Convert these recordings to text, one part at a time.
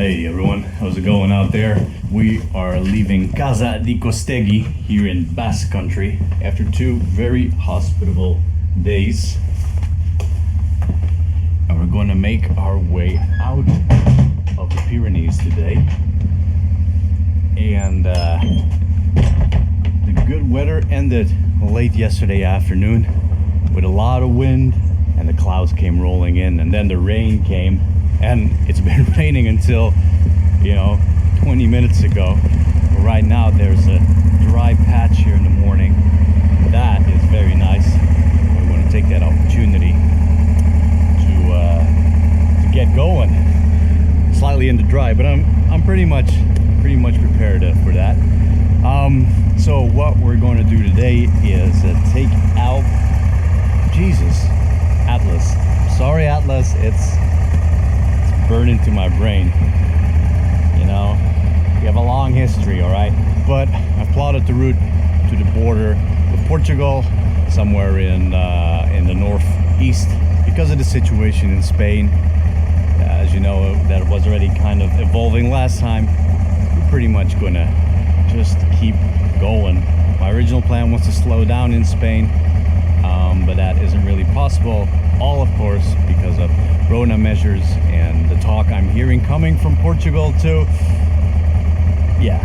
Hey everyone, how's it going out there? We are leaving Casa di Kostegi here in Basque country after 2 very hospitable days. And we're going to make our way out of the Pyrenees today. And the good weather ended late yesterday afternoon with a lot of wind, and the clouds came rolling in, and then the rain came. And it's been raining until, 20 minutes ago. But right now there's a dry patch here in the morning. That is very nice. We want to take that opportunity to get going. Slightly in the dry, but I'm pretty much prepared for that. So what we're going to do today is take out Atlas. Sorry, Atlas. It's burned into my brain. We have a long history, all right? But I've plotted the route to the border with Portugal, somewhere in the northeast, because of the situation in Spain. As you know, that was already kind of evolving last time. We're pretty much gonna just keep going. My original plan was to slow down in Spain, but that isn't really possible. All, of course, because of Rona measures and the talk I'm hearing coming from Portugal too. Yeah,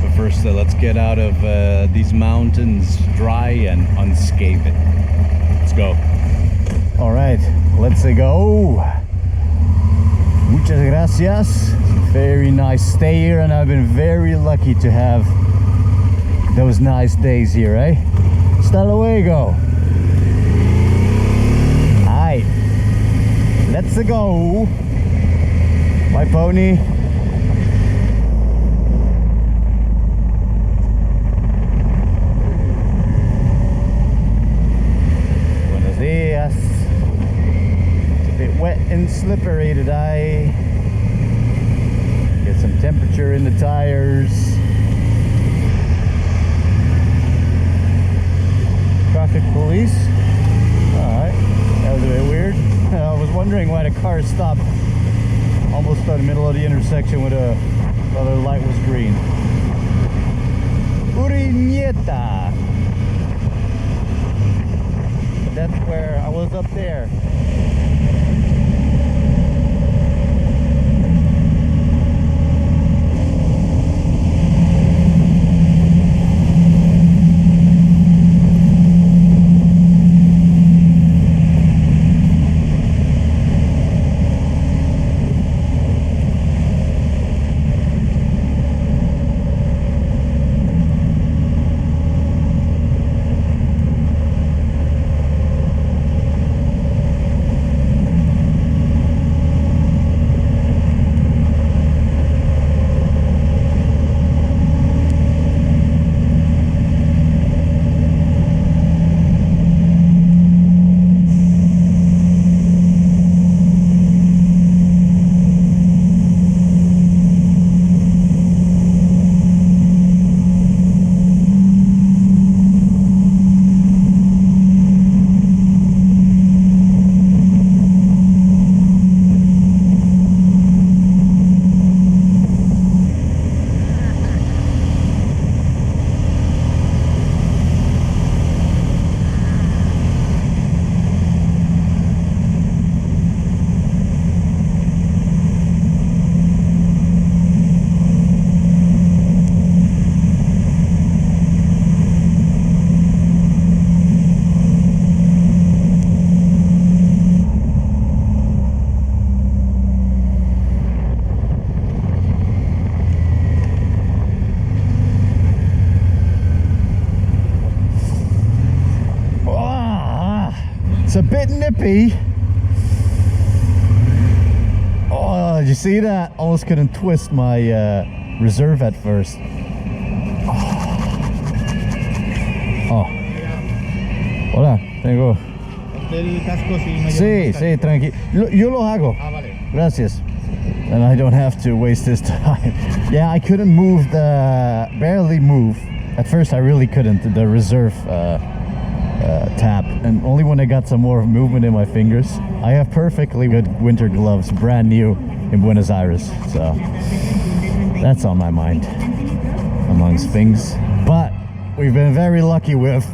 but first let's get out of these mountains dry and unscathed. Let's go. All right, let's go. Muchas gracias. Very nice stay here, and I've been very lucky to have those nice days here, eh? Hasta luego. Hi. Let's go. My pony. Buenos dias. It's a bit wet and slippery today. Get some temperature in the tires. Traffic police. Alright, that was a bit weird. I was wondering why the car stopped almost in the middle of the intersection while the light was green. Uriñeta. That's where I was up there. It's a bit nippy. Oh, did you see that? Almost couldn't twist my reserve at first. Oh. Hola, tengo. Sí, sí, tranquilo. Yo lo hago. Vale. Gracias. And I don't have to waste this time. Yeah, I couldn't move barely move. At first I really couldn't, the reserve tab. and only when I got some more movement in my fingers. I have perfectly good winter gloves, brand new in Buenos Aires, so that's on my mind amongst things. But we've been very lucky with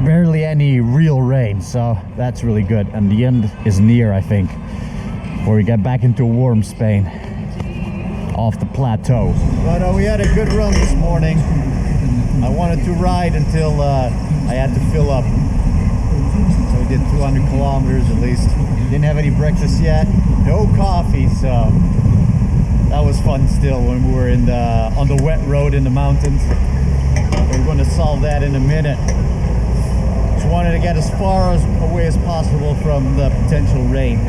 barely any real rain, so that's really good, and the end is near, I think, where we get back into warm Spain off the plateau. But we had a good run this morning. I wanted to ride until I had to fill up, so we did 200 kilometers at least. Didn't have any breakfast yet, no coffee, so that was fun still when we were in on the wet road in the mountains. We're going to solve that in a minute. Just wanted to get as far away as possible from the potential rain.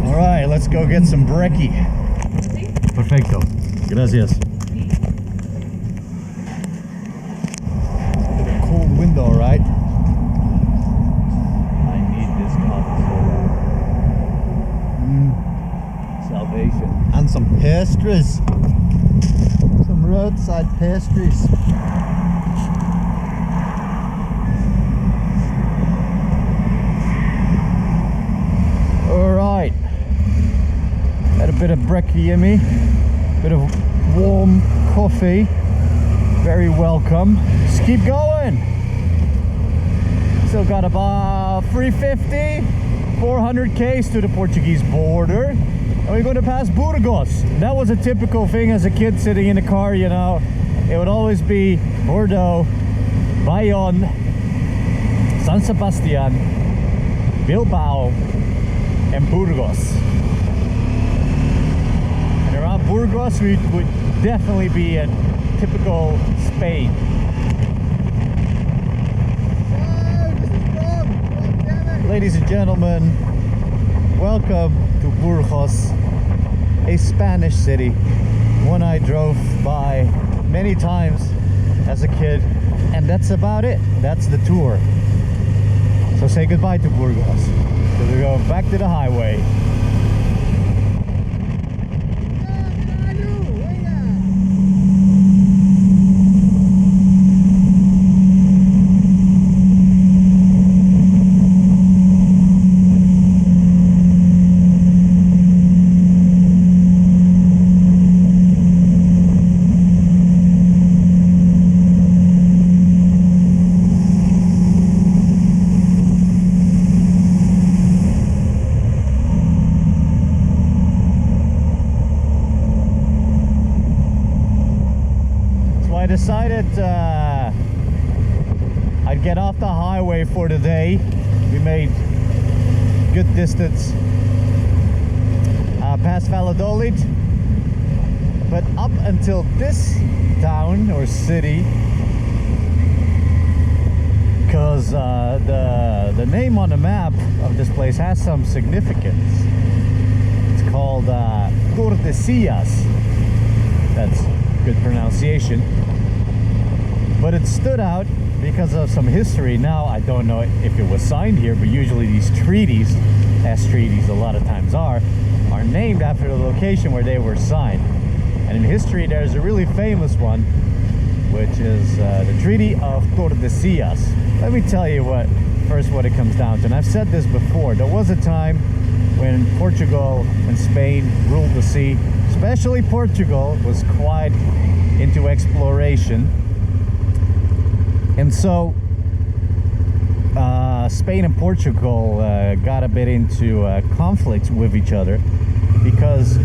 All right, let's go get some brekkie. Perfecto. Gracias. Cold window, right? I need this coffee so bad. Salvation. And some pastries. Some roadside pastries. Alright. Had a bit of brekkie in me. Bit of warm coffee. Very welcome. Just keep going. Still got about 350, 400 k's to the Portuguese border. And we're going to pass Burgos. That was a typical thing as a kid sitting in the car, you know. It would always be Bordeaux, Bayonne, San Sebastian, Bilbao, and Burgos. And around Burgos we would definitely be in typical Spain. Ladies and gentlemen, welcome to Burgos, a Spanish city, one I drove by many times as a kid, and that's about it. That's the tour. So say goodbye to Burgos, because we're going back to the highway. Decided I'd get off the highway for the day. We made good distance past Valladolid, but up until this town or city, because the name on the map of this place has some significance. It's called Tordesillas. That's good pronunciation. But it stood out because of some history. Now, I don't know if it was signed here, but usually these treaties, as treaties a lot of times are named after the location where they were signed. And in history, there's a really famous one, which is the Treaty of Tordesillas. Let me tell you what it comes down to. And I've said this before. There was a time when Portugal and Spain ruled the sea. Especially Portugal was quite into exploration. And so Spain and Portugal got a bit into conflicts with each other, because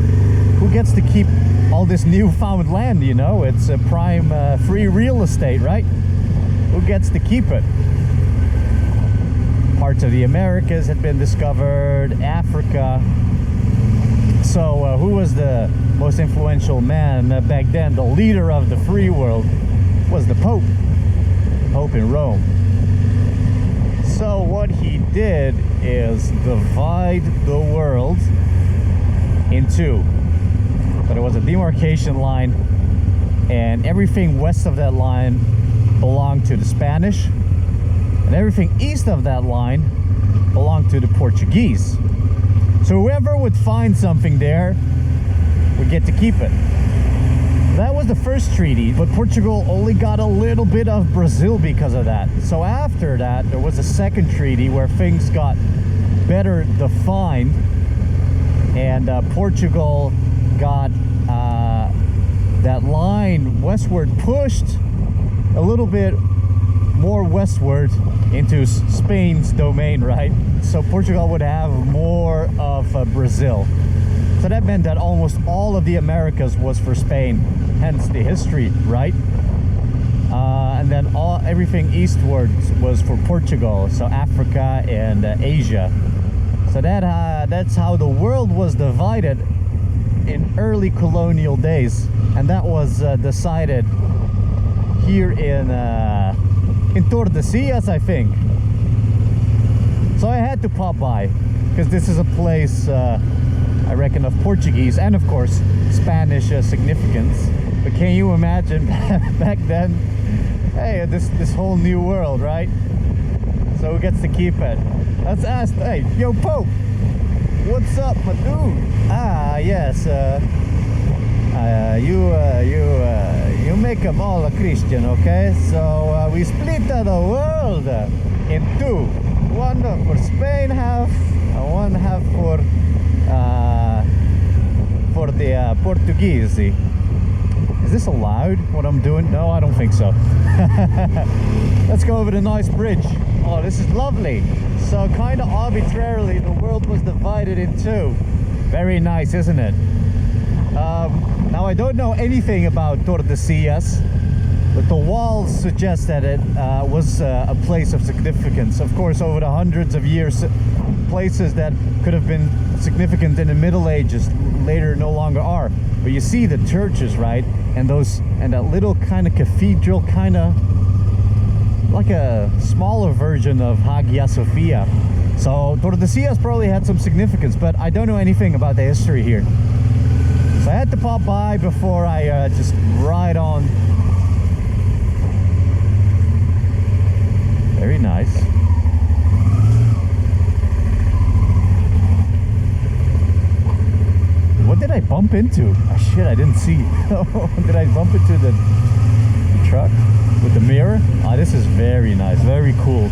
who gets to keep all this newfound land, you know? It's a prime free real estate, right? Who gets to keep it? Parts of the Americas had been discovered, Africa. So who was the most influential man back then? The leader of the free world was the Pope. Pope in Rome. So what he did is divide the world in two. But it was a demarcation line, and everything west of that line belonged to the Spanish, and everything east of that line belonged to the Portuguese. So whoever would find something there would get to keep it. That was the first treaty, but Portugal only got a little bit of Brazil because of that. So after that, there was a second treaty where things got better defined, and Portugal got that line westward pushed a little bit more westward into Spain's domain, right? So Portugal would have more of Brazil. So that meant that almost all of the Americas was for Spain, hence the history, right? And then everything eastward was for Portugal, so Africa and Asia. So that's how the world was divided in early colonial days, and that was decided here in Tordesillas, I think. So I had to pop by because this is a place I reckon of Portuguese and of course Spanish significance. But can you imagine back then? Hey, this whole new world, right? So who gets to keep it? Let's ask. Hey, yo, Pope, what's up, my dude? Ah, yes. You make them all a Christian, okay? So we split the world in two. One for Spain half, and one half for the Portuguese. Is this allowed, what I'm doing? No, I don't think so. Let's go over the nice bridge. Oh, this is lovely. So kind of arbitrarily, the world was divided in two. Very nice, isn't it? Now, I don't know anything about Tordesillas, but the walls suggest that it was a place of significance. Of course, over the hundreds of years, places that could have been significant in the Middle Ages later no longer are. But you see the churches, right? And that little kind of cathedral, kind of like a smaller version of Hagia Sophia. So Tordesillas probably had some significance, but I don't know anything about the history here. So I had to pop by before I just ride on. Very nice. What did I bump into? Oh shit, I didn't see. Did I bump into the truck with the mirror? Oh, this is very nice, very cool.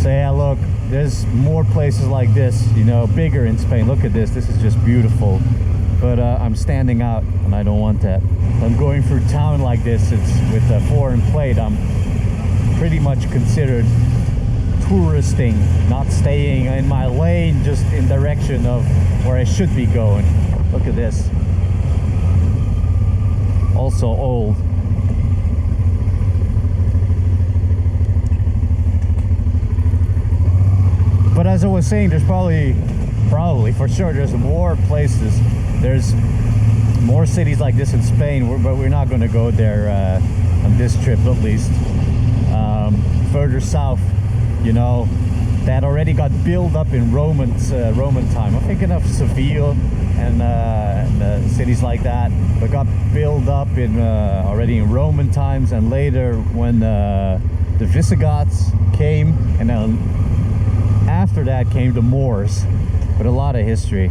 So yeah, look, there's more places like this, you know, bigger in Spain. Look at this, this is just beautiful. But I'm standing out and I don't want that. I'm going through town like this, it's with a foreign plate. I'm pretty much considered touristing, not staying in my lane, just in direction of where I should be going. Look at this. Also old. But as I was saying, there's probably for sure there's more places. There's more cities like this in Spain, but we're not going to go there on this trip, at least. Further south, you know, that already got built up in Roman time. I'm thinking of Seville and cities like that, but got built up in already in Roman times, and later when the Visigoths came, and then after that came the Moors. But a lot of history,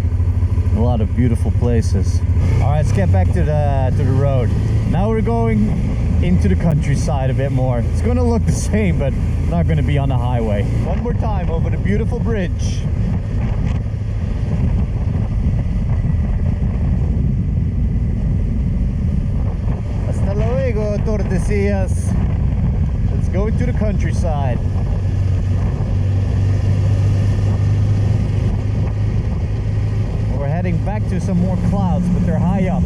a lot of beautiful places. All right, let's get back to the road. Now we're going into the countryside a bit more. It's going to look the same, but not going to be on the highway. One more time over the beautiful bridge. Hasta luego, Tordesillas. Let's go into the countryside. We're heading back to some more clouds, but they're high up.